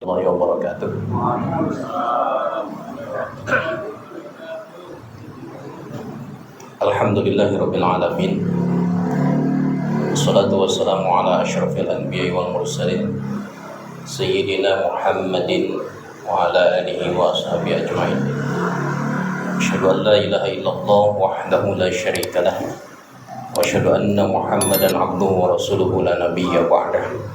warahmatullahi wabarakatuh. Alhamdulillahirabbil alamin. Wassalatu wassalamu ala asyrafil anbiya'i wal mursalin sayyidina Muhammadin wa ala alihi wa ashabihi ajmain. Asyhadu an la ilaha illallah wahdahu la syarika lah wa asyhadu anna Muhammadan abduhu wa rasuluhu la nabiyya ba'dahu.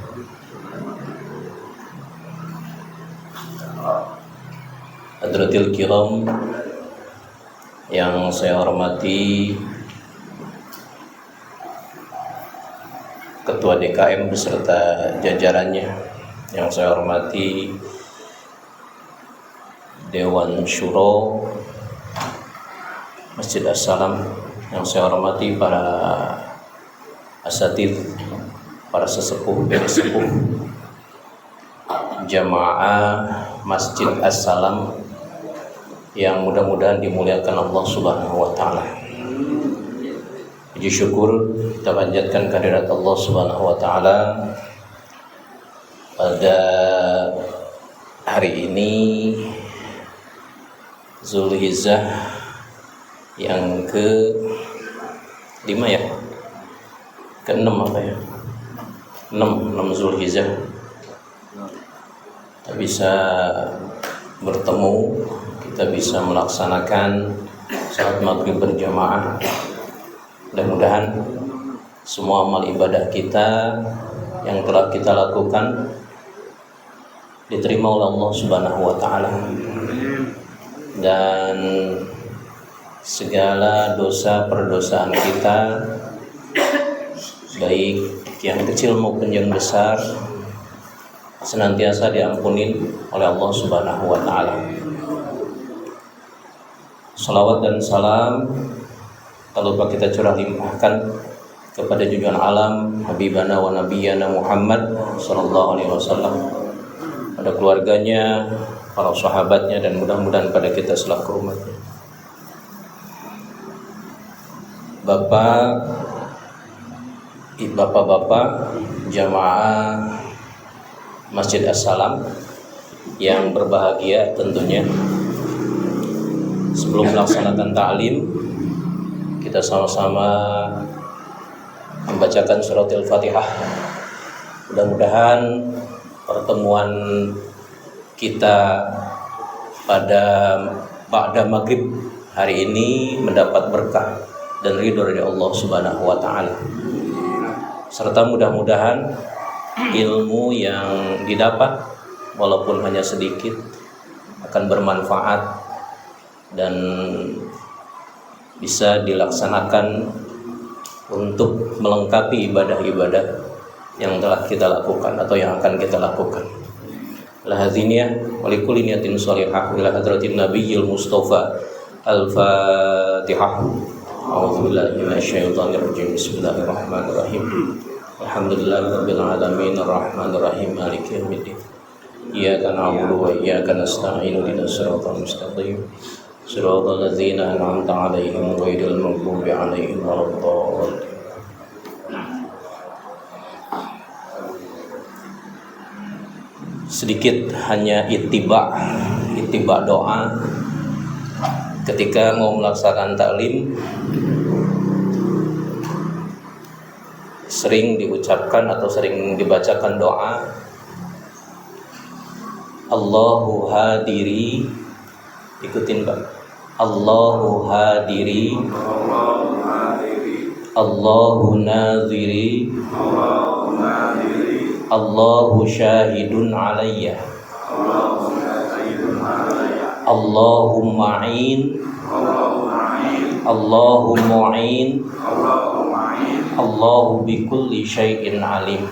Hadratil kiram yang saya hormati Ketua DKM beserta jajarannya, yang saya hormati Dewan Syuro Masjid As-Salam, yang saya hormati para asatidz, para sesepuh, jamaah Masjid As-Salam yang mudah-mudahan dimuliakan Allah Subhanahu wa taala. Puji syukur kita panjatkan kehadirat Allah Subhanahu wa taala pada hari ini Zulhijjah yang ke-5 ya? Ke-6 apa ya? 6 Zulhijjah. Kita bisa bertemu, kita bisa melaksanakan salat maghrib berjamaah. Mudah-mudahan semua amal ibadah kita yang telah kita lakukan diterima oleh Allah Subhanahu wa taala, dan segala dosa perdosaan kita baik yang kecil maupun yang besar senantiasa diampuni oleh Allah Subhanahu wa taala. Salawat dan salam tak lupa kita curah limpahkan kepada junjungan alam Habibana wa Nabiyana Muhammad sallallahu alaihi wasallam, pada keluarganya, para sahabatnya, dan mudah-mudahan pada kita selaku umatnya. Bapak-bapak jamaah Masjid As-Salam yang berbahagia, tentunya sebelum melaksanakan ta'lim kita sama-sama membacakan suratul Fatihah. Mudah-mudahan pertemuan kita pada ba'da maghrib hari ini mendapat berkah dan ridho dari Allah Subhanahu wa taala, serta mudah-mudahan ilmu yang didapat walaupun hanya sedikit akan bermanfaat dan bisa dilaksanakan untuk melengkapi ibadah-ibadah yang telah kita lakukan atau yang akan kita lakukan. Lahadziniyah wa likulli niyatin shalihah ila hadratin nabiyil mustafa. Al-Fatihah. A'udzubillahi minasyaitonir rajim. Bismillahirrahmanirrahim. Alhamdulillahirabbil alamin arrahmanir rahim maliki yaumiddin. Iyyaka na'budu wa iyyaka nasta'in ihdinas siratal mustaqim. Shiratal ladzina an'amta 'alaihim ghairil maghdubi 'alaihim waladdallin. Sedikit hanya ittiba doa ketika mau melaksanakan taklim. Sering diucapkan atau sering dibacakan doa Allahu hadiri, ikutin Pak. Allahu hadiri, Allahu naziri, Allahu syahidun alayya, Allahumma a'in, Allahu mu'in, Allahu bikulli syai'in alim.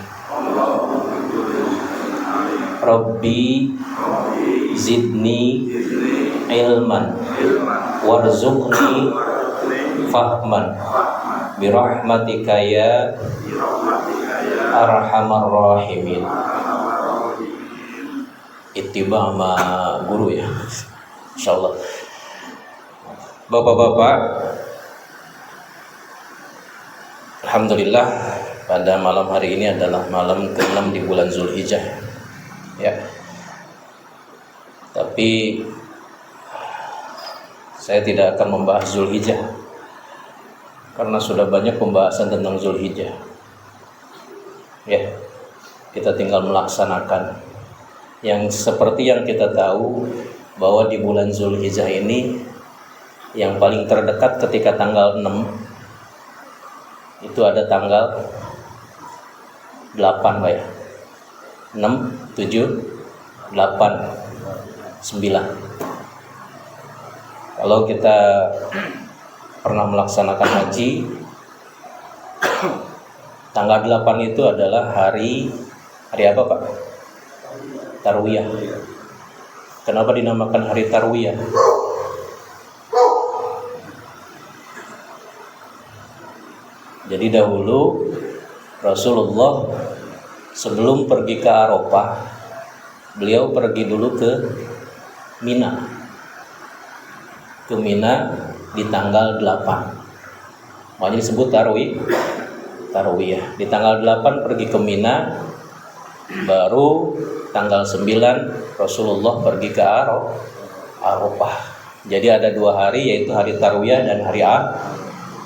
Rabbi zidni ilman warzuqni fahman birahmatika ya arhamar rahimin. Ittiba sama guru ya, insyaallah. Bapak-bapak, alhamdulillah pada malam hari ini adalah malam ke-6 di bulan Zulhijjah ya. Tapi saya tidak akan membahas Zulhijjah karena sudah banyak pembahasan tentang Zulhijjah. Ya, kita tinggal melaksanakan. Yang seperti yang kita tahu bahwa di bulan Zulhijjah ini yang paling terdekat ketika tanggal 6 itu ada tanggal 8 Pak ya. 6, 7, 8, 9. Kalau kita pernah melaksanakan haji, tanggal 8 itu adalah hari apa Pak? Tarwiyah. Kenapa dinamakan hari Tarwiyah? Jadi dahulu Rasulullah sebelum pergi ke Arafah, beliau pergi dulu ke Mina. Ke Mina di tanggal 8. Makanya disebut Tarwiyah. Di tanggal 8 pergi ke Mina, baru tanggal 9 Rasulullah pergi ke Arafah. Jadi ada 2 hari, yaitu hari Tarwiyah dan hari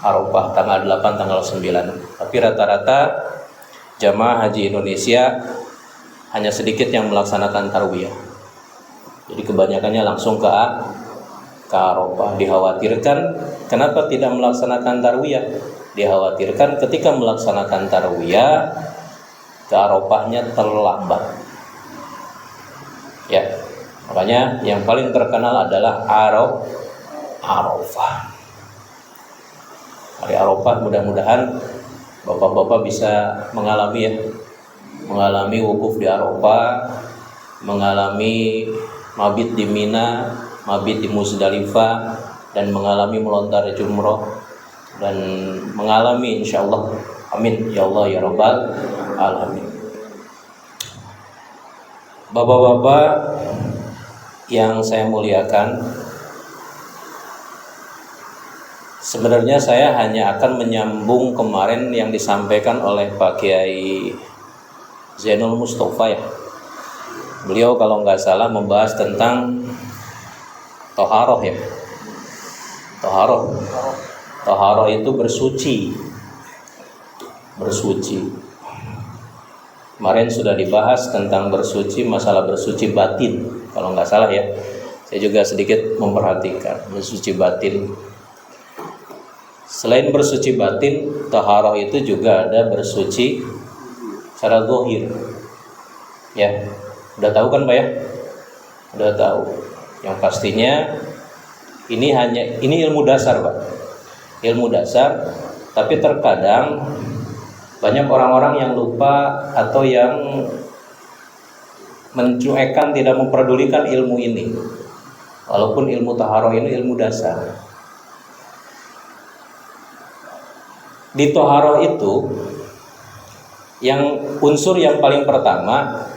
Arafah, tanggal 8, tanggal 9. Tapi rata-rata jamaah haji Indonesia hanya sedikit yang melaksanakan Tarwiyah. Jadi kebanyakannya langsung ke Arafah. Dikhawatirkan kenapa tidak melaksanakan Tarwiyah? Dikhawatirkan ketika melaksanakan Tarwiyah ke Arafahnya terlambat. Ya, makanya yang paling terkenal adalah Arafah. Hari Arafah mudah-mudahan bapak-bapak bisa mengalami wukuf di Arafah, mengalami mabit di Mina, mabit di Muzdalifah, dan mengalami melontar jumroh, dan mengalami insyaallah, amin ya Allah ya Rabbal alamin. Bapak-bapak yang saya muliakan, sebenarnya saya hanya akan menyambung kemarin yang disampaikan oleh Pak Kiai Zainul Mustafa ya. Beliau kalau nggak salah membahas tentang toharoh ya. Toharoh itu bersuci. Kemarin sudah dibahas tentang bersuci, masalah bersuci batin kalau nggak salah ya. Saya juga sedikit memperhatikan bersuci batin. Selain bersuci batin, taharah itu juga ada bersuci secara zahir. Ya, udah tahu kan Pak ya? Udah tahu. Yang pastinya ini ilmu dasar Pak. Ilmu dasar, tapi terkadang banyak orang-orang yang lupa atau yang mencuekkan, tidak memperdulikan ilmu ini. Walaupun ilmu taharah ini ilmu dasar. Di taharah itu yang unsur yang paling pertama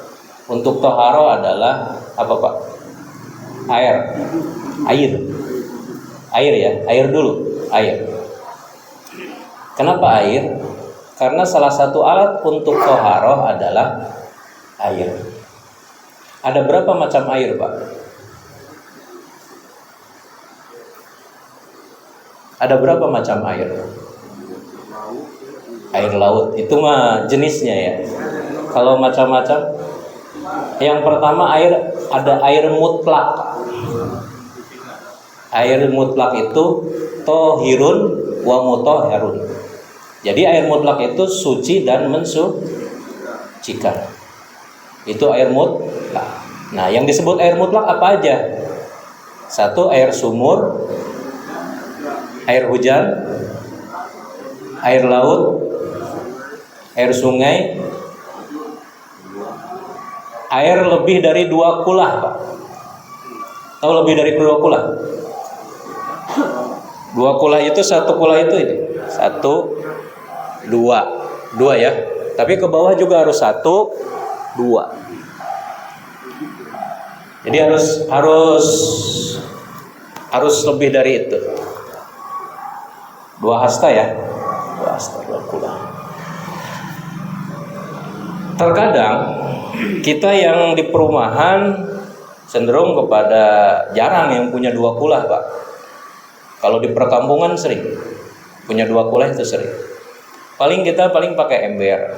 untuk taharah adalah apa Pak? Air ya, air dulu, air. Kenapa air? Karena salah satu alat untuk taharah adalah air. Ada berapa macam air, Pak? Ada berapa macam air? Air laut, itu mah jenisnya ya. Kalau macam-macam, yang pertama ada air mutlak. Air mutlak itu tohirun wa mutahharun. Jadi air mutlak itu suci dan mensucikan. Itu air mutlak. Nah, yang disebut air mutlak apa aja? 1, air sumur, air hujan, air laut, air sungai, air lebih dari 2 kulah, Pak. Tahu lebih dari 2 kulah? 2 kulah itu 1 kulah itu ini. 1, 2 ya. Tapi ke bawah juga harus 1, 2. Jadi harus lebih dari itu. 2 hasta ya. 2 hasta, 2 kulah. Terkadang kita yang di perumahan cenderung kepada jarang yang punya 2 kulah, Pak. Kalau di perkampungan sering punya 2 kulah, itu sering. Kita paling pakai ember,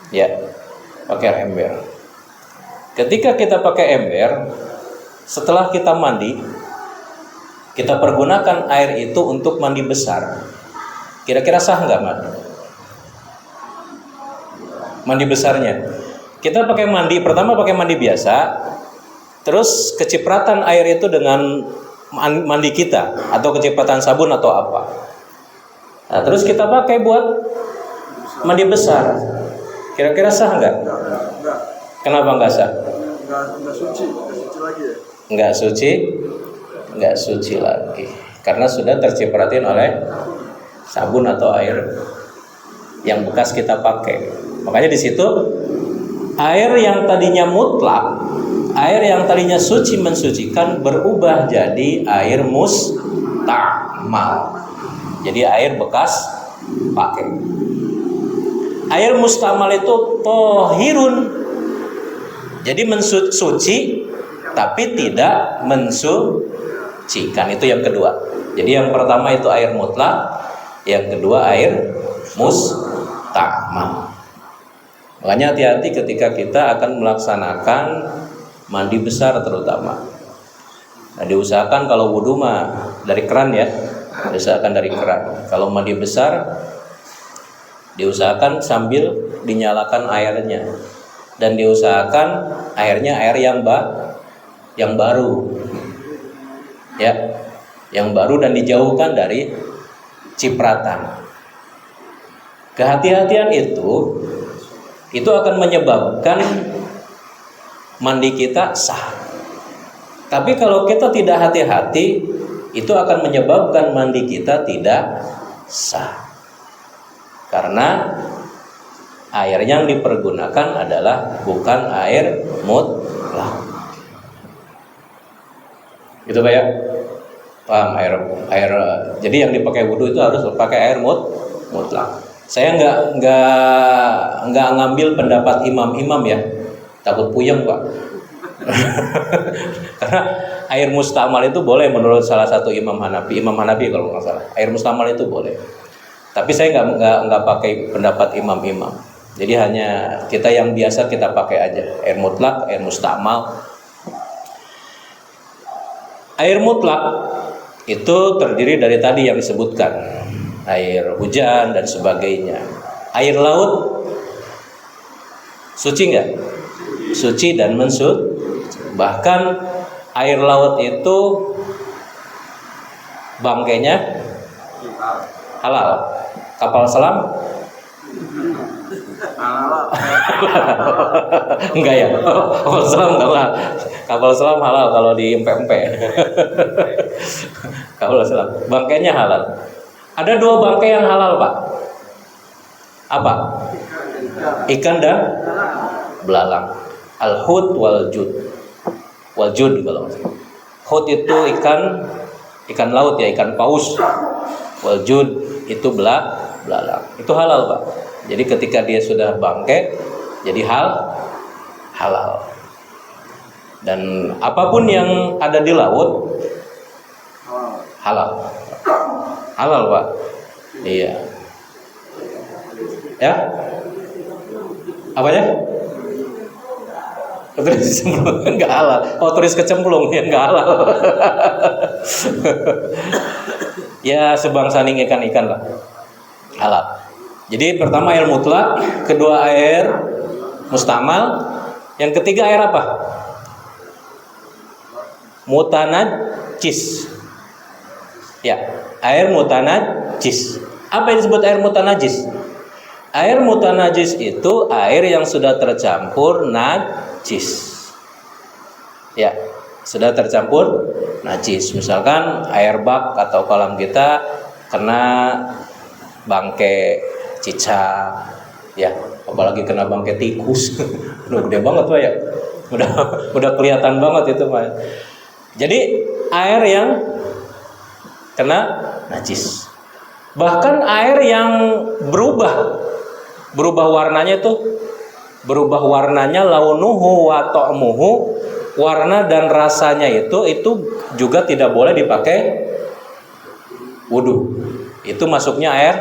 ya, pakai ember. Ketika kita pakai ember, setelah kita mandi, kita pergunakan air itu untuk mandi besar. Kira-kira sah nggak mandi besarnya? Kita pakai pertama pakai mandi biasa, terus kecipratan air itu dengan mandi kita, atau kecipratan sabun atau apa. Nah, terus kita pakai buat mandi besar. Kira-kira sah nggak? Kenapa nggak sah? Nggak suci lagi ya? Nggak suci lagi, karena sudah tercipratin oleh sabun atau air yang bekas kita pakai. Makanya di situ air yang tadinya mutlak, air yang tadinya suci mensucikan, berubah jadi air mustamal. Jadi air bekas pakai. Air mustamal itu tohirun, jadi mensuci tapi tidak mensucikan. Itu yang kedua. Jadi yang pertama itu air mutlak, yang kedua air mustamal. Makanya hati-hati ketika kita akan melaksanakan mandi besar terutama. Nah, diusahakan kalau wudhu mah dari keran ya, diusahakan dari keran. Kalau mandi besar diusahakan sambil dinyalakan airnya, dan diusahakan airnya air yang baru, ya, yang baru, dan dijauhkan dari cipratan. Kehati-hatian itu akan menyebabkan mandi kita sah. Tapi kalau kita tidak hati-hati, itu akan menyebabkan mandi kita tidak sah. Karena air yang dipergunakan adalah bukan air mutlak. Gitu Pak ya? Paham? Air. Jadi yang dipakai wudhu itu harus pakai air mutlak. Saya nggak ngambil pendapat imam-imam ya, takut puyeng Pak. Karena air mustamal itu boleh menurut salah satu Imam Hanafi kalau nggak salah. Air mustamal itu boleh. Tapi saya nggak pakai pendapat imam-imam. Jadi hanya kita yang biasa kita pakai aja, air mutlak, air mustamal. Air mutlak itu terdiri dari tadi yang disebutkan, air hujan dan sebagainya. Air laut suci nggak? Suci dan mensuci. Bahkan air laut itu bangkainya halal. Kapal selam enggak ya? Kapal selam enggak lah. Kapal selam halal kalau di empe-empe. Kapal selam bangkainya halal. Ada 2 bangkai yang halal Pak. Apa? Ikan dan belalang. Al-hut wal jud. Wal jud kalau hut itu ikan laut ya, ikan paus. Wal jud itu belalang. Itu halal Pak. Jadi ketika dia sudah bangkai jadi halal. Dan apapun yang ada di laut halal. Halal Pak. Iya. Ya? Apanya? Turis kecemplung enggak halal. Oh, turis kecemplung ya enggak halal. Ya sebangsaning ikan-ikan lah. Halal. Jadi pertama air mutlak, kedua air mustamal, yang ketiga air apa? Mutanajis. Ya, air mutanajis. Apa yang disebut air mutanajis? Air mutanajis itu air yang sudah tercampur najis. Ya, sudah tercampur najis. Misalkan air bak atau kolam kita kena bangkai cicak, ya, apalagi kena bangkai tikus. Udah gede banget Pak ya. Udah kelihatan banget itu Pak. Jadi air yang kena najis. Bahkan air yang berubah warnanya launuhu wa ta'muhu warna dan rasanya itu juga tidak boleh dipakai wudu. Itu masuknya air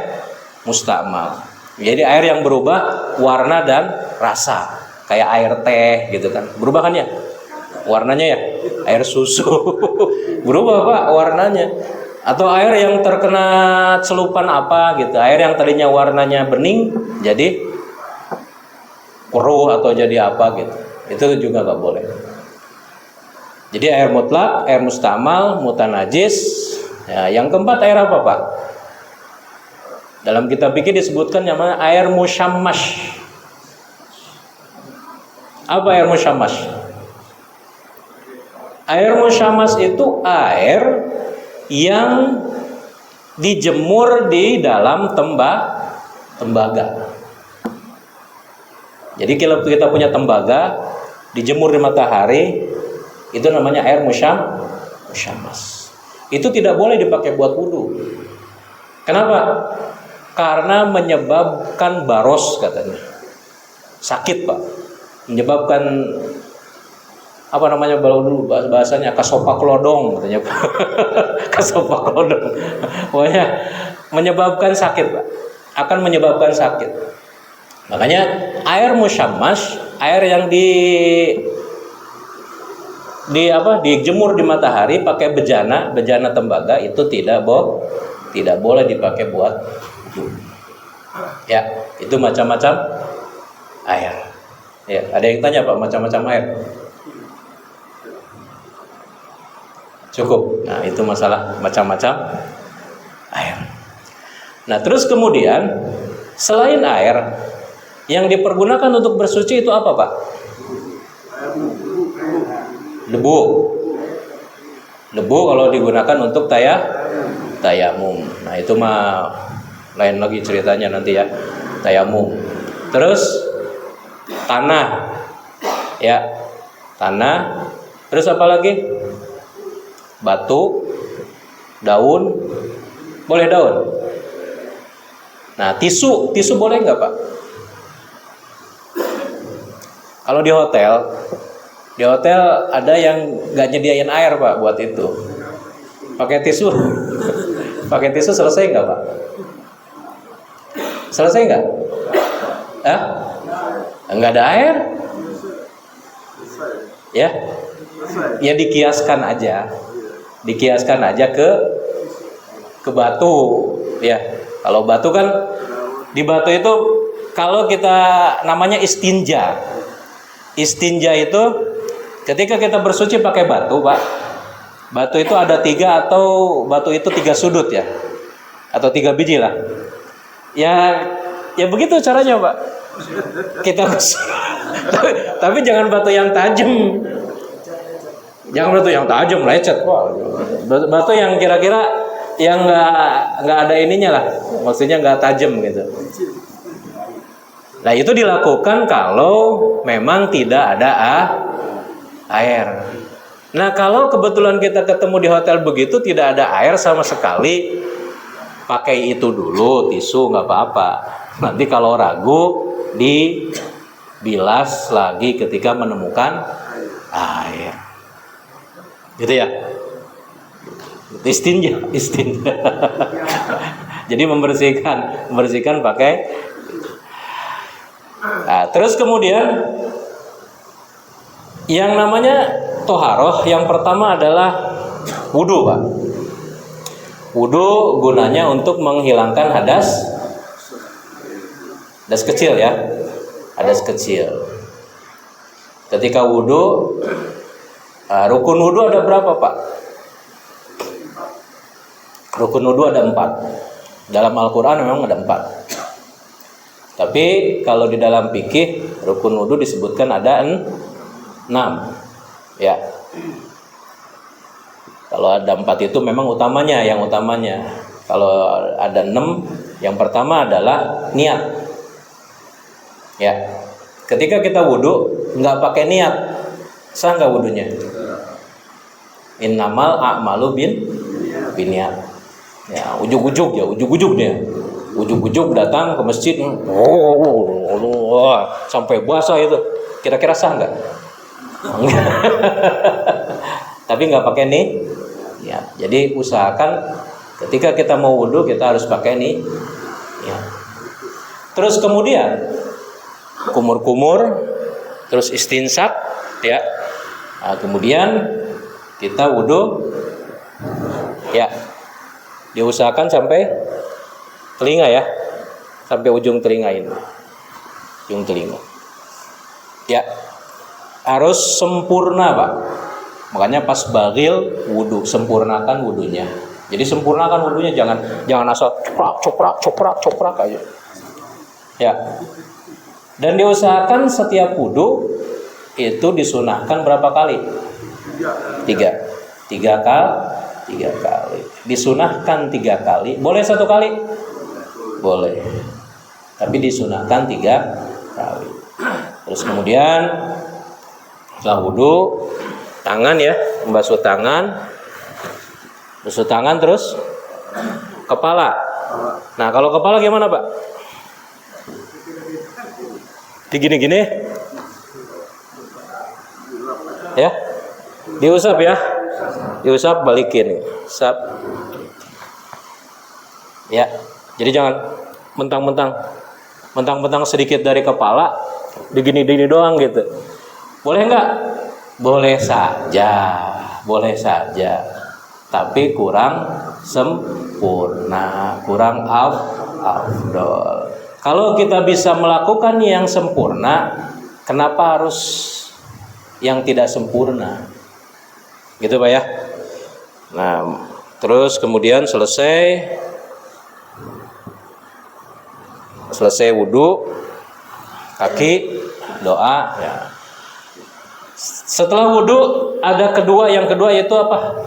mustamal. Jadi air yang berubah warna dan rasa, kayak air teh gitu kan. Berubah kan ya? Warnanya ya, air susu. Berubah Pak warnanya. Atau air yang terkena celupan apa gitu. Air yang tadinya warnanya bening jadi keruh atau jadi apa gitu. Itu juga nggak boleh. Jadi air mutlak, air mustamal, mutanajis. Ya, yang keempat air apa Pak? Dalam kitab fikih disebutkan namanya air musyammash. Apa air musyammash? Air musyammash itu air yang dijemur di dalam tembaga. Jadi kalau kita punya tembaga dijemur di matahari, itu namanya air musyammas. Itu tidak boleh dipakai buat wudu. Kenapa? Karena menyebabkan baros katanya. Sakit Pak. Menyebabkan apa namanya dulu bahasanya kasopak lodong katanya Pak. Kasopak lodong. Pokoknya menyebabkan sakit Pak. Akan menyebabkan sakit. Makanya air musyammas, air yang dijemur di matahari pakai bejana tembaga itu tidak boleh dipakai buat ya, itu macam-macam air. Ya, ada yang tanya Pak, macam-macam air. Cukup. Nah, itu masalah macam-macam air. Nah, terus kemudian selain air yang dipergunakan untuk bersuci itu apa Pak? Debu kalau digunakan untuk tayamum. Nah itu mah lain lagi ceritanya nanti ya, tayamum. Terus tanah, ya tanah. Terus apa lagi? Batu, daun, boleh daun. Nah tisu boleh nggak Pak? Kalau di hotel ada yang nggak nyediain air Pak buat itu. Pakai tisu selesai nggak Pak? Selesai nggak? Nggak ada air? Ya? Ya dikiaskan aja ke batu. Ya, kalau batu kan di batu itu kalau kita namanya istinja. Istinja itu ketika kita bersuci pakai batu, Pak. Batu itu ada 3 atau batu itu 3 sudut ya, atau 3 biji lah. Ya begitu caranya, Pak. Kita tapi jangan batu yang tajam. Jangan batu yang tajam lecet, Pak. Batu yang kira-kira yang nggak ada ininya lah, maksudnya nggak tajam gitu. Nah itu dilakukan kalau memang tidak ada air. Nah kalau kebetulan kita ketemu di hotel begitu tidak ada air sama sekali, pakai itu dulu tisu nggak apa-apa. Nanti kalau ragu dibilas lagi ketika menemukan air. Gitu ya. Istinja. Jadi membersihkan pakai. Nah, terus kemudian yang namanya toharoh yang pertama adalah wudu, Pak. Wudu gunanya untuk menghilangkan hadas kecil ya, hadas kecil. Ketika wudu, rukun wudu ada berapa, Pak? Rukun wudu ada 4. Dalam Al-Quran memang ada 4. Tapi kalau di dalam fikih rukun wudu disebutkan ada 6. Ya. Kalau ada 4 itu memang yang utamanya. Kalau ada 6, yang pertama adalah niat. Ya. Ketika kita wudu nggak pakai niat, sah nggak wudunya? Innamal a'malu binniyat. Ya, ujug-ujug datang ke masjid, sampai basah itu, kira-kira sah nggak? Tapi nggak pakai nih. Ya, jadi usahakan ketika kita mau wudhu kita harus pakai nih. Ya. Terus kemudian kumur-kumur, terus istinsak, ya. Nah, kemudian kita wudhu, ya. Diusahakan sampai telinga ya, sampai ujung telinga ini, ujung telinga. Ya, harus sempurna Pak. Makanya pas bagil wudhu, sempurnakan wudhunya. Jadi sempurnakan wudhunya, jangan asal coprak aja. Ya. Dan diusahakan setiap wudhu itu disunahkan berapa kali? 3 kali. Disunahkan 3 kali. Boleh 1 kali? Boleh. Tapi disunahkan 3 kali. Terus kemudian setelah wudhu, tangan ya, membasuh tangan, terus kepala. Nah kalau kepala gimana Pak? Digini-gini, ya, diusap ya, diusap balikin, usap, ya. Jadi jangan mentang-mentang sedikit dari kepala, digini-gini doang gitu. Boleh nggak? Boleh saja, tapi kurang sempurna, kurang afdol. Kalau kita bisa melakukan yang sempurna, kenapa harus yang tidak sempurna? Gitu Pak ya. Nah, terus kemudian selesai wudhu, kaki, doa ya. Setelah wudhu ada yang kedua yaitu apa?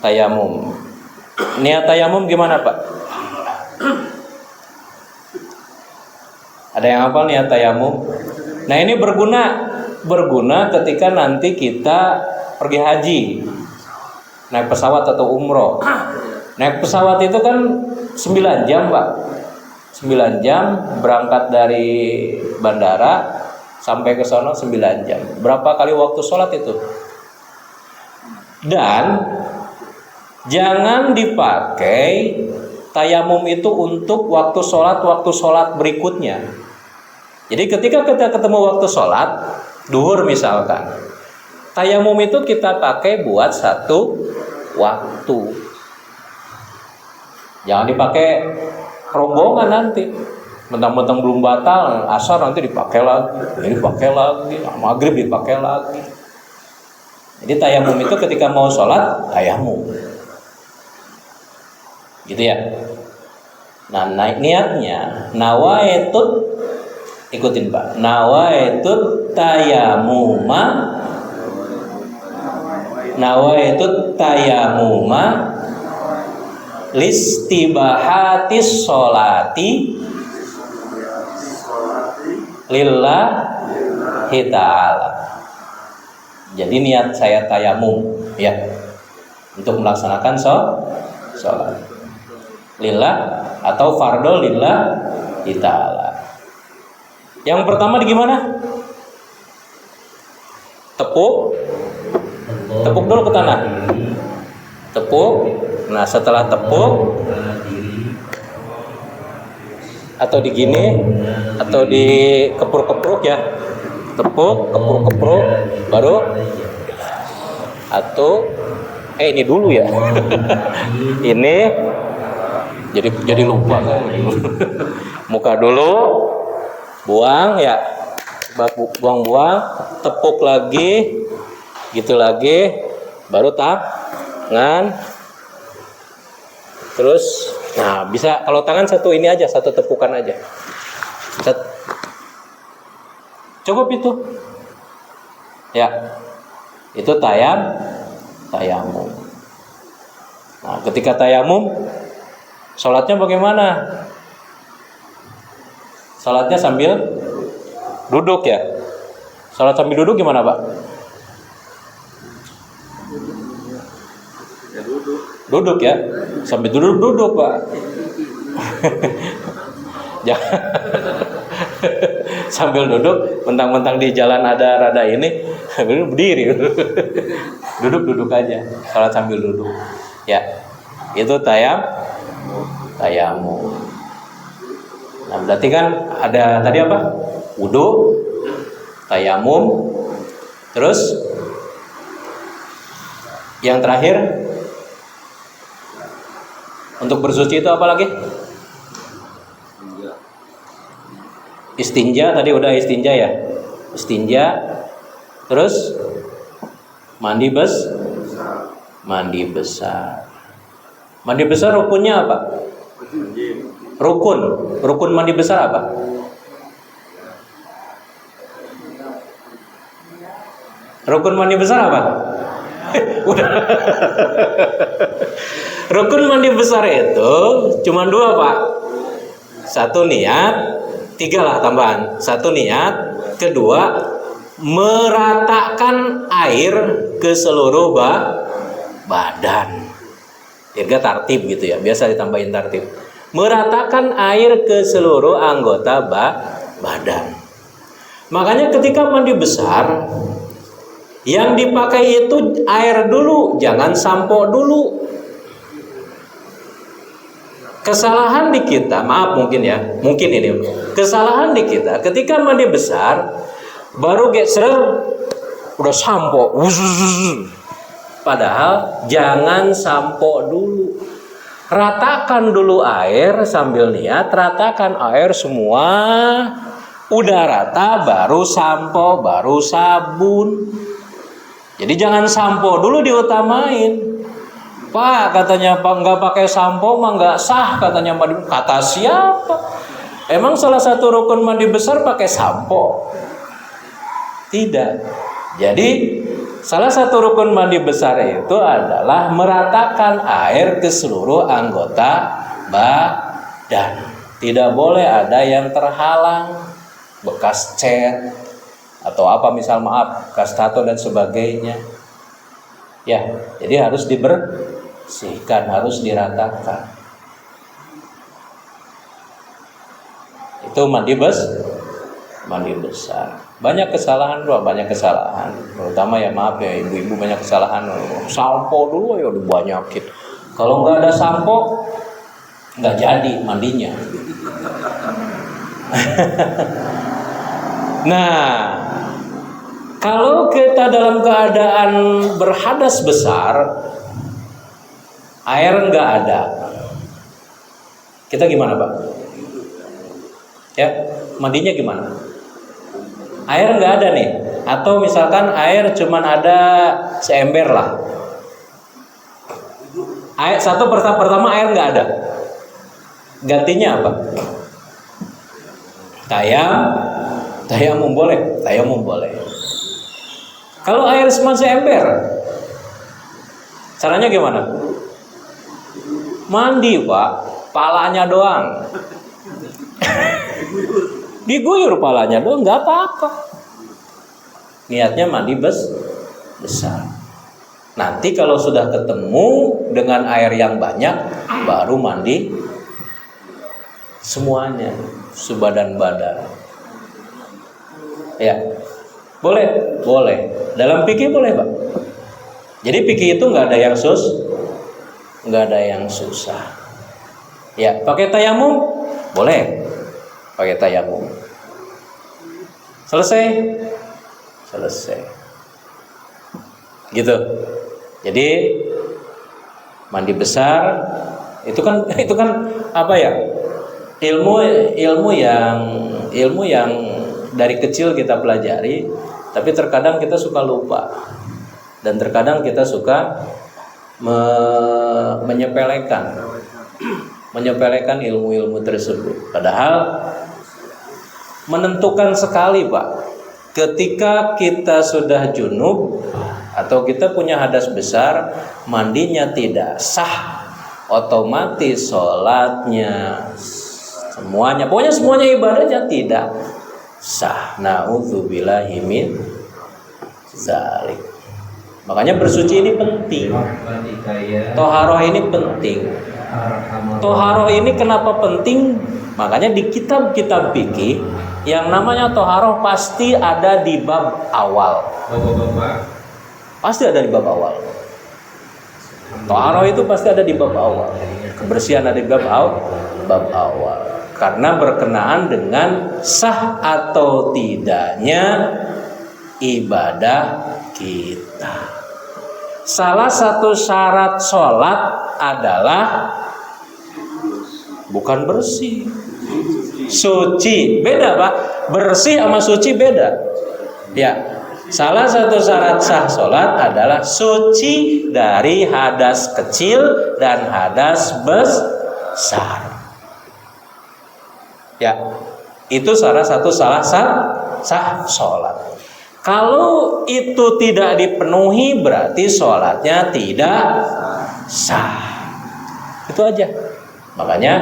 Tayamum. Niat tayamum gimana Pak? Ada yang hafal niat tayamum? Nah ini berguna ketika nanti kita pergi haji, naik pesawat atau umroh. Naik pesawat itu kan 9 jam Pak, 9 jam berangkat dari bandara sampai ke sono 9 jam. Berapa kali waktu sholat itu? Dan jangan dipakai tayamum itu untuk waktu sholat berikutnya. Jadi ketika kita ketemu waktu sholat duhur misalkan, tayamum itu kita pakai buat 1 waktu. Jangan dipakai rombongan nanti. Mentang-mentang belum batal, asar nanti dipakai lagi, maghrib dipakai lagi. Jadi tayamum itu ketika mau sholat, tayamum. Gitu ya. Nah, niatnya nawaitut, ikutin Pak. Nawaitut tayamuma listibahatis sholati lillahi ta'ala. Jadi niat saya tayamum ya, untuk melaksanakan sholat lillah atau fardhu lillahi ta'ala. Yang pertama di gimana? Tepuk dulu ke tanah. Tepuk. Nah setelah tepuk, atau digini, atau dikepruk-kepruk ya, kepruk, baru, atau ini dulu ya. Ini jadi lupa kan. Muka dulu, buang ya, buang, tepuk lagi, gitu lagi, baru tangan, terus, nah bisa kalau tangan satu ini aja, satu tepukan aja, cukup itu, ya, itu tayamum. Nah ketika tayamum, sholatnya bagaimana? Sholatnya sambil duduk ya. Sholat sambil duduk gimana Pak? Duduk ya, sambil duduk Pak. Jangan Sambil duduk, mentang-mentang di jalan ada rada ini, berdiri. Duduk aja, salat sambil duduk. Ya, itu tayamum. Nah, berarti kan ada tadi apa? Wudu, tayamum, terus yang terakhir untuk bersuci itu apa lagi? Istinja, tadi udah istinja ya. Istinja. Terus mandi besar. Mandi besar rukunnya apa? Rukun mandi besar apa? Rukun mandi besar apa? Udah. Rukun mandi besar itu cuma 2, Pak. 1 niat, 3 lah tambahan. 1 niat, kedua meratakan air ke seluruh badan. 3 tartib gitu ya, biasa ditambahin tartib. Meratakan air ke seluruh anggota badan. Makanya ketika mandi besar, yang dipakai itu air dulu, jangan sampo dulu. Kesalahan di kita, maaf mungkin ini kesalahan di kita ketika mandi besar baru geser udah sampo, padahal jangan sampo dulu, ratakan dulu air sambil niat, ratakan air semua, udah rata baru sampo, baru sabun. Jadi jangan sampo dulu diutamain. Pak, katanya Pak nggak pakai sampo mah nggak sah, katanya mandi. Kata siapa? Emang salah satu rukun mandi besar pakai sampo? Tidak. Jadi salah satu rukun mandi besar itu adalah meratakan air ke seluruh anggota badan. Tidak boleh ada yang terhalang, bekas cat atau apa, misal maaf, bekas tato dan sebagainya. Ya, jadi harus dibersihkan, harus diratakan. Itu mandi besar. Banyak kesalahan, terutama ya maaf ya ibu-ibu, banyak kesalahan. Sampo dulu ya dibanyakin. Kalau nggak ada sampo nggak jadi mandinya. Nah, kalau kita dalam keadaan berhadas besar, air nggak ada, kita gimana, Pak? Ya, mandinya gimana? Air nggak ada nih, atau misalkan air cuman ada seember lah. Pertama air nggak ada, gantinya apa? Tayamum boleh. Kalau air cuma seember, caranya gimana? Mandi, Pak, palanya doang. Diguyur palanya doang, nggak apa-apa. Niatnya mandi besar. Nanti kalau sudah ketemu dengan air yang banyak, baru mandi semuanya, sebadan badan. Ya, boleh. Dalam fikih boleh, Pak. Jadi fikih itu nggak ada yang susah. Ya, pakai tayamum boleh. Pakai tayamum. Selesai. Gitu. Jadi mandi besar itu kan apa ya? Ilmu yang dari kecil kita pelajari, tapi terkadang kita suka lupa dan terkadang kita suka menyepelekan ilmu-ilmu tersebut. Padahal menentukan sekali, Pak, ketika kita sudah junub atau kita punya hadas besar, mandinya tidak sah, otomatis sholatnya semuanya ibadahnya tidak sah. Na'udzubillahi min dzalik. Makanya bersuci ini penting. Toharoh ini penting. Toharoh ini kenapa penting? Makanya di kitab-kitab fikih Yang namanya toharoh pasti ada di bab awal. Pasti ada di bab awal. Toharoh itu pasti ada di bab awal. Kebersihan ada di bab awal. Karena berkenaan dengan sah atau tidaknya ibadah kita. Salah satu syarat sholat adalah bukan bersih, suci. Beda Pak, bersih sama suci beda. Ya, salah satu syarat sah sholat adalah suci dari hadas kecil dan hadas besar. Ya, itu salah satu sah sholat. Kalau itu tidak dipenuhi berarti sholatnya tidak sah. Itu aja. Makanya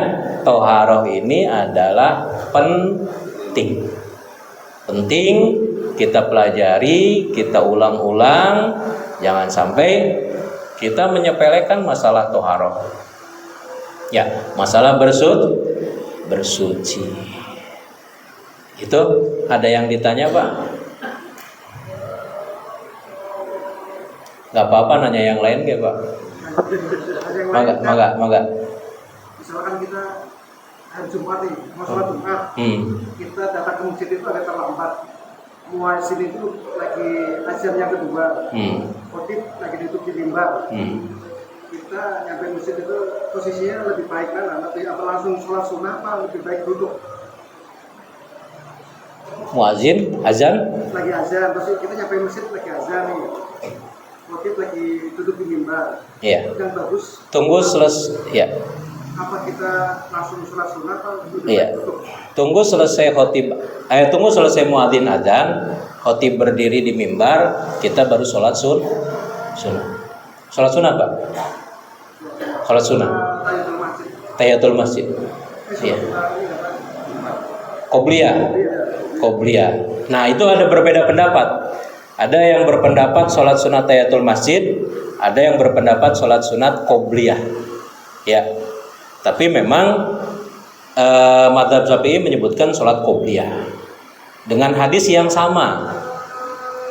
toharoh ini adalah penting. Penting kita pelajari, kita ulang-ulang. Jangan sampai kita menyepelekan masalah toharoh. Ya, masalah bersuci. Itu ada yang ditanya Pak? Gak apa-apa nanya yang lain ya Pak. Maga. Misalkan kita hari Jumat nih, mau sholat Jumat, kita datang ke masjid itu agak terlambat. Muazzin itu lagi azan yang kedua, khotib lagi duduk di mimbar. Kita nyampe masjid itu posisinya lebih baik kan? Atau langsung sholat sunnah apa lebih baik duduk? Muazzin azan lagi azan, terus kita nyampe masjid lagi azan nih, khotib lagi duduk di mimbar. Iya. Yang bagus. Tunggu selesai. Ya. Apa kita langsung sholat sunnah atau duduk? Iya. Tunggu selesai khotib. Tunggu selesai muadzin azan, khotib berdiri di mimbar, kita baru sholat sunnah. Sholat sunnah Pak? Sholat sunnah. Tahiyatul masjid. Iya. Qobliyah. Nah itu ada berbeda pendapat. Ada yang berpendapat sholat sunat tahiyatul masjid, ada yang berpendapat sholat sunat qobliyah. Ya. Tapi memang mazhab Syafi'i menyebutkan sholat qobliyah dengan hadis yang sama.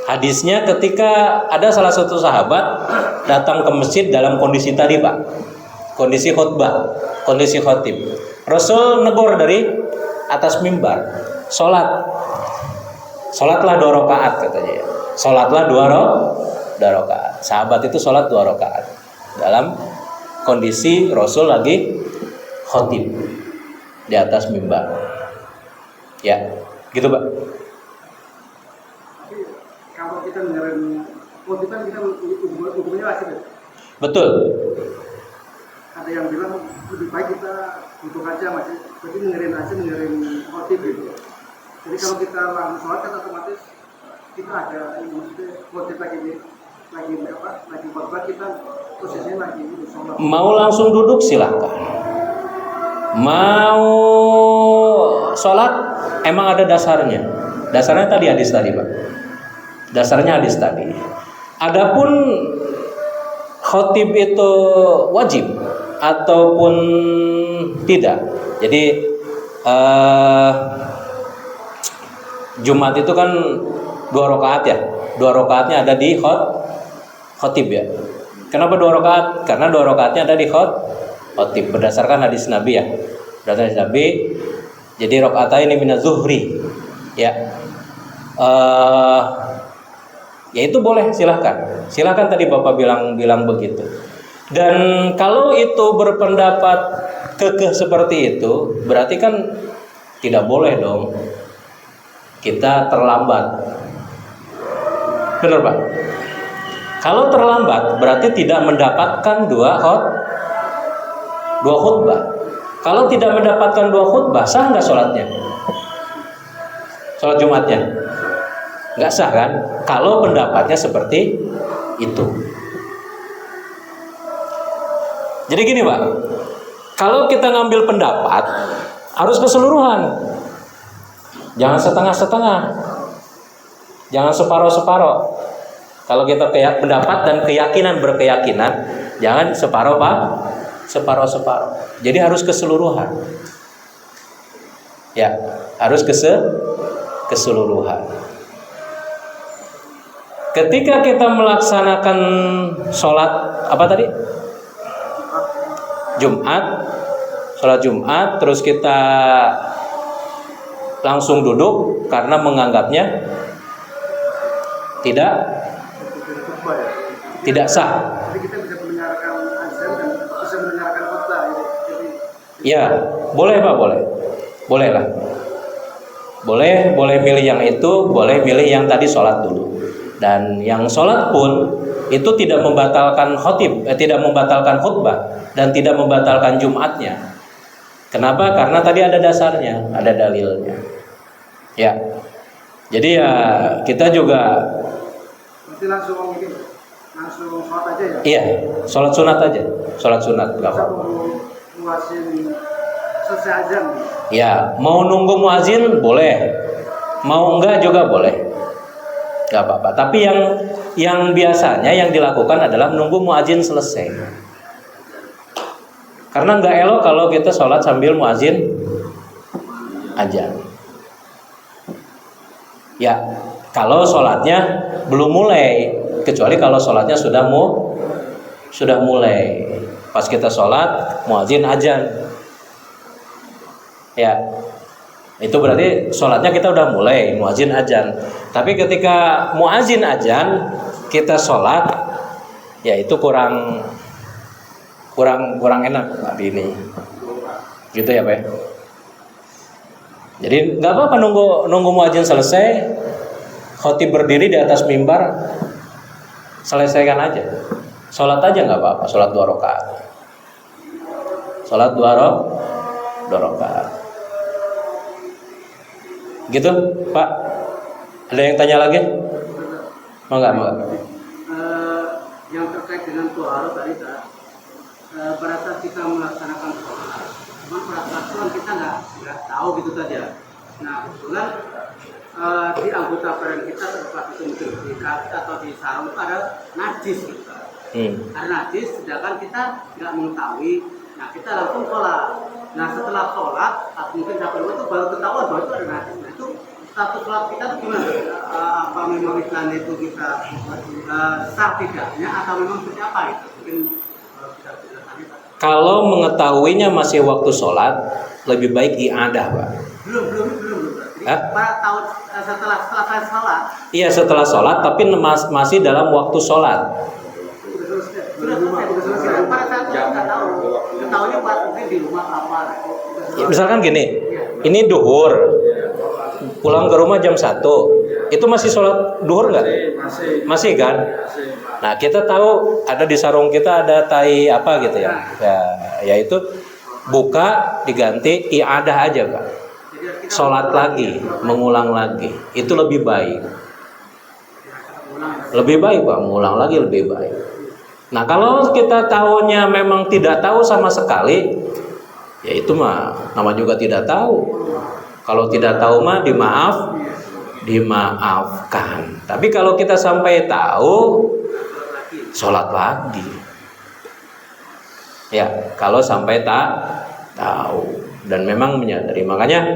Hadisnya ketika ada salah satu sahabat datang ke masjid dalam kondisi tadi Pak, kondisi khutbah, kondisi khotib. Rasul negor dari atas mimbar, sholatlah 2 rakaat katanya. Sholatlah 2 rakaat. Sahabat itu sholat 2 rakaat dalam kondisi Rasul lagi khotib di atas mimbar. Ya, gitu Pak. Kalau kita dengerin khotib kan kita hukumnya wajib ya? Betul. Ada yang bilang lebih baik kita duduk aja masih, jadi dengerin khotib gitu. Jadi kalau kita langsung sholat kan otomatis kita ada maksudnya khotib lagi khotbah, kita posisinya lagi sholat. Mau langsung duduk silahkan. Mau sholat emang ada dasarnya. Dasarnya tadi hadis tadi Pak. Dasarnya hadis tadi. Adapun khotib itu wajib ataupun tidak. Jadi Jumat itu kan 2 rakaat ya. 2 rakaatnya ada di khotib ya. Kenapa 2 rakaat? Karena 2 rakaatnya ada di khotib berdasarkan hadis Nabi ya. Berdasarkan hadis Nabi. Jadi rakaataini minaz zuhri. Ya. Ya itu boleh, silahkan tadi Bapak bilang begitu. Dan kalau itu berpendapat kekeh seperti itu, berarti kan tidak boleh dong kita terlambat. Benar Pak? Kalau terlambat berarti tidak mendapatkan 2 khutbah. Kalau tidak mendapatkan 2 khutbah, sah nggak sholatnya? Sholat Jumatnya? Nggak sah kan? Kalau pendapatnya seperti itu. Jadi gini Pak, kalau kita ngambil pendapat harus keseluruhan, jangan setengah-setengah, jangan separoh-separoh. Kalau kita pendapat dan berkeyakinan, jangan separoh Pak, separoh-separoh. Jadi harus keseluruhan. Ya, harus keseluruhan. Ketika kita melaksanakan sholat apa tadi? Sholat Jumat, terus kita langsung duduk karena menganggapnya tidak sah. Jadi kita bisa mendengarkan azan dan bisa mendengarkan khutbah. Ya, boleh Pak, boleh lah. Boleh milih yang itu, boleh milih yang tadi sholat dulu. Dan yang sholat pun itu tidak membatalkan tidak membatalkan khutbah dan tidak membatalkan Jumatnya. Kenapa? Karena tadi ada dasarnya, ada dalilnya. Ya. Jadi ya kita juga Berarti langsung sholat aja ya? Iya, sholat sunat aja. Sholat sunat Kita mau muazzin selesai azan. Ya, mau nunggu muazin boleh, mau enggak juga boleh, nggak apa-apa. Tapi yang biasanya yang dilakukan adalah menunggu muazin selesai. Karena nggak elok kalau kita sholat sambil muazin azan. Ya, kalau sholatnya belum mulai, kecuali kalau sholatnya sudah mulai. Pas kita sholat, muazin azan. Ya, itu berarti sholatnya kita udah mulai, muazin azan. Tapi ketika muazin azan kita sholat, ya itu kurang enak Pak ini. Gitu ya Pak. Jadi nggak apa-apa nunggu muazin selesai, khotib berdiri di atas mimbar, selesaikan aja. Sholat aja nggak apa-apa, sholat 2 rakaat. Sholat 2 rakaat. Gitu Pak. Ada yang tanya lagi? Enggak. Yang terkait dengan toharoh tadi pada saat kita melaksanakan sholat, cuma pada saat sholat kita nggak tahu gitu saja. Nah kebetulan di anggota badan kita terlepas itu mungkin di kaki atau di sarung itu ada najis gitu. Ada najis, sedangkan kita nggak mengetahui. Nah kita langsung sholat. Nah setelah sholat, mungkin sampai itu baru ketahuan bahwa itu ada najis. Nah itu status sholat kita itu gimana? Apa memang Islam itu kita sah tidaknya atau memang seperti apa itu? Mungkin kalau mengetahuinya masih waktu sholat, lebih baik i'adah Pak. Belum. Jadi pada tahun setelah selesai sholat. Iya setelah sholat, tapi masih dalam waktu sholat. Sudah selesai. Pada saat itu nggak tahu. Ketahuinya pas mungkin di rumah apa. Ya, misalkan gini, ini duhur, pulang ke rumah jam 1, itu masih sholat duhur nggak? Masih kan? Nah kita tahu ada di sarung kita ada tai apa gitu ya. Ya itu buka diganti i'adah aja Pak. Sholat lagi, mengulang lagi, itu lebih baik. Lebih baik Pak, mengulang lagi lebih baik. Nah kalau kita tahunya memang tidak tahu sama sekali, ya itu mah nama juga tidak tahu. Kalau tidak tahu mah dimaafkan. Tapi kalau kita sampai tahu, sholat lagi. Ya kalau sampai tahu dan memang menyadari. Makanya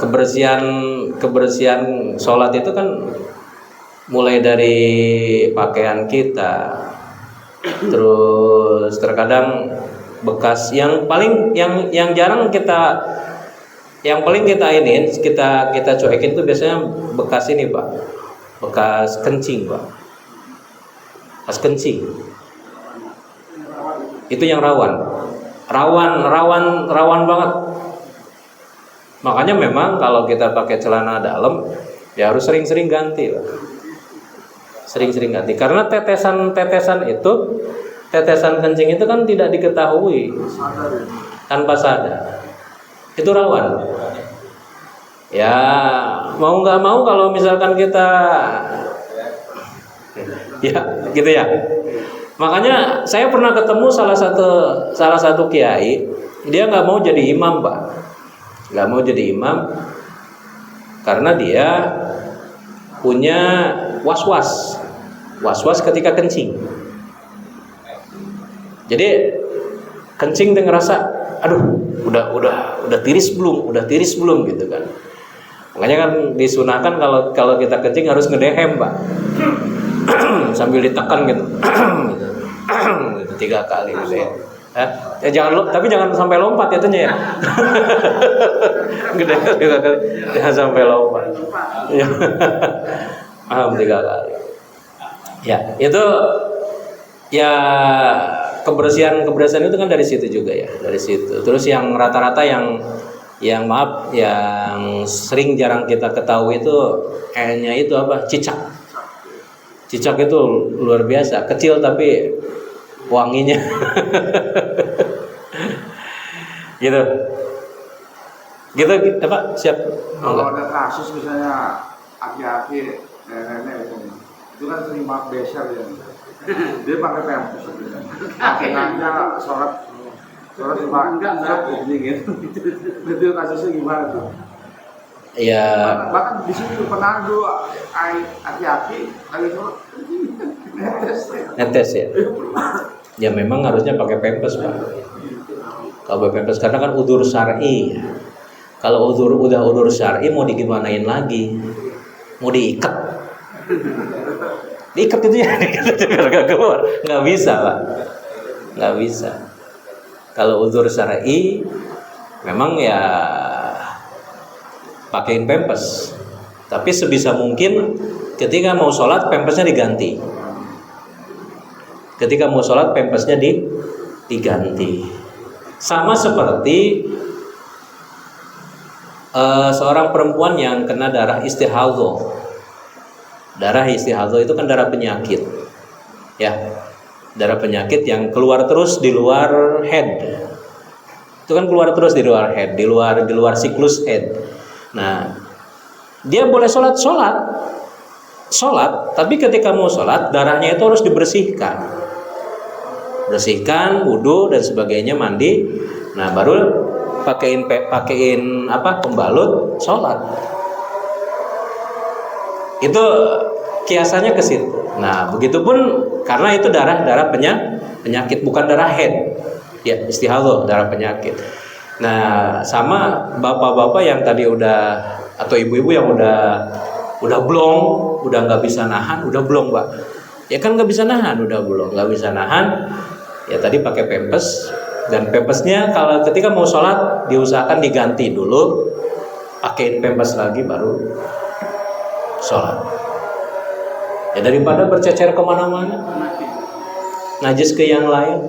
kebersihan sholat itu kan mulai dari pakaian kita, terus terkadang bekas yang jarang kita cuekin tuh biasanya bekas ini Pak, bekas kencing Pak, bekas kencing itu yang rawan banget. Makanya memang kalau kita pakai celana dalam ya harus sering-sering ganti Pak. Sering-sering ganti karena tetesan kencing itu kan tidak diketahui tanpa sadar, itu rawan. Ya mau nggak mau kalau misalkan kita ya gitu ya. Makanya saya pernah ketemu salah satu kiai, dia nggak mau jadi imam Pak, nggak mau jadi imam karena dia punya was-was ketika kencing. Jadi kencing dia ngerasa aduh udah tiris belum gitu kan. Makanya kan disunahkan kalau kita kencing harus ngedehem Pak. Sambil ditekan gitu. Gitu 3 kali gitu ya. Ya jangan sampai lompat ya ya. Gede 3 kali. Jangan sampai lompat. Ya. 3 kali. Ya, itu ya kebersihan itu kan dari situ juga ya, dari situ. Terus yang rata-rata yang maaf yang jarang kita ketahui itu kayaknya itu apa? Cicak. Cicak itu luar biasa, kecil tapi wanginya. Gitu apa? Siap. Kalau ada kasus misalnya aki-aki nenek itu kan sering maaf beser ya. Dia pakai pampers akhirnya sholat enggak gitu. Itu kasusnya gimana tuh? Ya. Bahkan di situ pernah ada aki-aki lagi sholat netes ya. Ya memang harusnya pakai pampers Pak. Kalau pakai pampers karena kan udzur syar'i. Kalau udah udzur syar'i mau digimanain lagi? Mau diikat? Diikat itu ya nggak keluar, nggak bisa Pak, nggak bisa. Kalau udzur syar'i memang ya pakein pampers, tapi sebisa mungkin ketika mau sholat pampersnya diganti. Ketika mau sholat pampersnya diganti. Sama seperti seorang perempuan yang kena darah istihadhah. Darah istihadhah itu kan darah penyakit, ya, darah penyakit yang keluar terus di luar head. Itu kan keluar terus di luar head, di luar siklus head. Nah, dia boleh sholat, tapi ketika mau sholat darahnya itu harus bersihkan, wudu dan sebagainya, mandi. Nah, baru pakein pembalut sholat. Itu kiasannya ke situ. Nah, begitupun karena itu darah penyakit, bukan darah head. Ya, istihadhah, darah penyakit. Nah, sama bapak-bapak yang tadi atau ibu-ibu yang udah blong, udah nggak bisa nahan, udah blong Pak. Ya kan nggak bisa nahan, udah blong, nggak bisa nahan. Ya tadi pakai pampers, dan pampersnya kalau ketika mau sholat diusahakan diganti dulu, pakein pampers lagi baru sholat. Ya daripada bercecer kemana-mana, najis ke yang lain,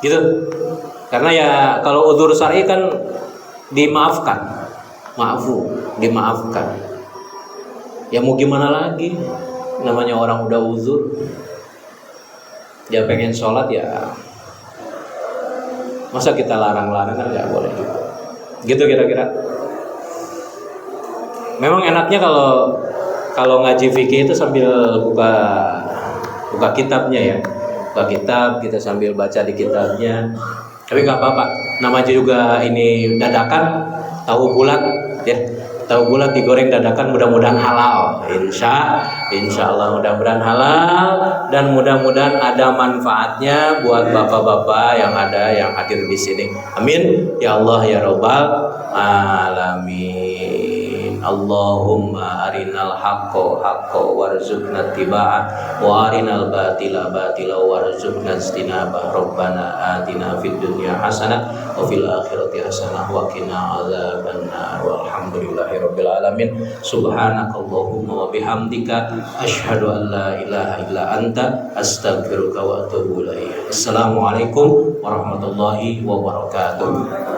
gitu. Karena ya kalau udzur syar'i kan dimaafkan, dimaafkan. Ya mau gimana lagi, namanya orang udah uzur, dia pengen sholat ya, masa kita larang-larang kan nggak boleh juga. Gitu kira-kira. Memang enaknya kalau ngaji fikih itu sambil buka kitabnya ya, buka kitab, kita sambil baca di kitabnya. Tapi nggak apa-apa, namanya juga ini dadakan, tahu bulat ya, tahu bulat digoreng dadakan, mudah-mudahan halal, insya Allah mudah-mudahan halal, dan mudah-mudahan ada manfaatnya buat bapak-bapak yang hadir di sini. Amin ya Allah ya Rabbal alamin. Allahumma arinal haqqo warzuqna tiba'ah wa arinal batila warzuqna istinabah. Rabbana atina fid dunya hasanah wa fil akhirati hasanah wa qina adzabannar. Walhamdulillahirabbil alamin. Subhanakallahumma wa bihamdika asyhadu an la ilaha illa anta astaghfiruka wa atubu ilaik. Assalamualaikum warahmatullahi wabarakatuh.